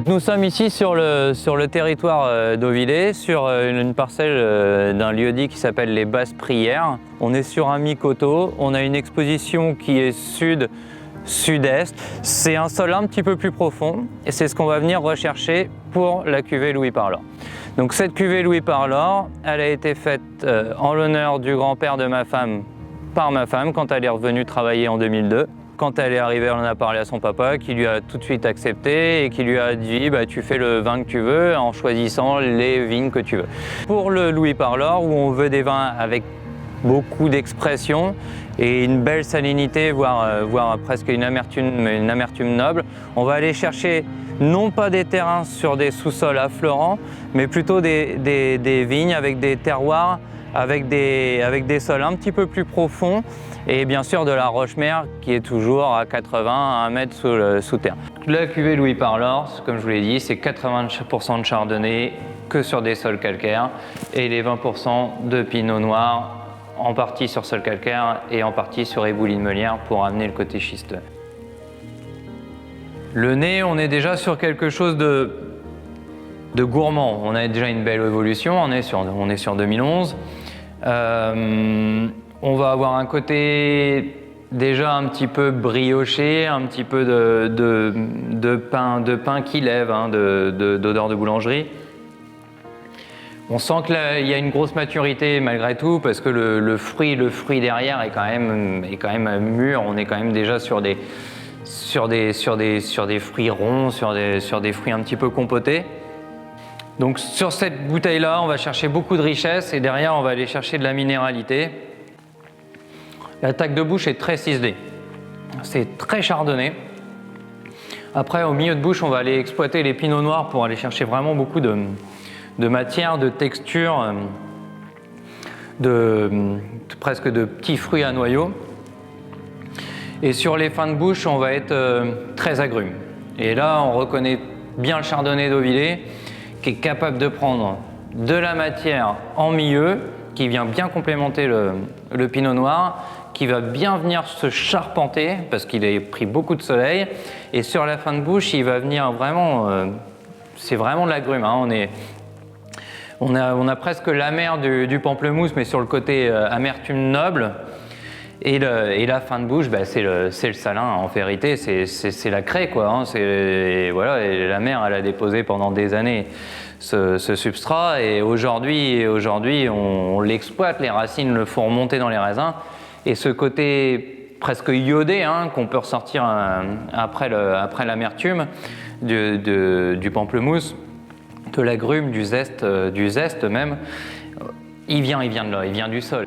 nous sommes ici sur le territoire d'Auvillers, sur une parcelle d'un lieu-dit qui s'appelle les Basses Prières. On est sur un mi-coteau, on a une exposition qui est sud-sud-est. C'est un sol un petit peu plus profond et c'est ce qu'on va venir rechercher pour la cuvée Louis Parlor. Donc cette cuvée Louis Parlor, elle a été faite en l'honneur du grand-père de ma femme par ma femme quand elle est revenue travailler en 2002. Quand elle est arrivée, elle en a parlé à son papa qui lui a tout de suite accepté et qui lui a dit tu fais le vin que tu veux en choisissant les vignes que tu veux. Pour le Louis Parlor, où on veut des vins avec beaucoup d'expression et une belle salinité, voire presque une amertume noble, on va aller chercher non pas des terrains sur des sous-sols affleurants, mais plutôt des vignes avec des terroirs, avec des sols un petit peu plus profonds et bien sûr de la roche-mère qui est toujours à 80 à 1 mètre sous terre. La cuvée Louis Parlor, comme je vous l'ai dit, c'est 80% de chardonnay que sur des sols calcaires et les 20% de pinot noir en partie sur sol calcaire et en partie sur éboulis de meulière pour amener le côté schisteux. Le nez, on est déjà sur quelque chose de gourmand. On a déjà une belle évolution, on est sur 2011. On va avoir un côté déjà un petit peu brioché, un petit peu de pain qui lève, d'odeur de boulangerie. On sent qu'il y a une grosse maturité malgré tout parce que le fruit derrière est quand même mûr. On est quand même déjà sur des fruits ronds, sur des fruits un petit peu compotés. Donc sur cette bouteille-là, on va chercher beaucoup de richesse et derrière, on va aller chercher de la minéralité. L'attaque de bouche est très ciselée. C'est très chardonnay. Après, au milieu de bouche, on va aller exploiter les pinots noirs pour aller chercher vraiment beaucoup de matière, de texture, presque de petits fruits à noyaux. Et sur les fins de bouche, on va être très agrumes. Et là, on reconnaît bien le chardonnay d'Auvillers qui est capable de prendre de la matière en milieu, qui vient bien complémenter le pinot noir, qui va bien venir se charpenter parce qu'il a pris beaucoup de soleil. Et sur la fin de bouche, il va venir vraiment, c'est vraiment de l'agrume. On a presque l'amer du pamplemousse, mais sur le côté amertume noble. Et la fin de bouche, c'est le salin. En vérité, c'est la craie, quoi. Voilà, et la mer, elle a déposé pendant des années ce substrat. Et aujourd'hui, on l'exploite. Les racines le font remonter dans les raisins. Et ce côté presque iodé qu'on peut ressortir après l'amertume du pamplemousse, de l'agrume, du zeste même, il vient de là, il vient du sol.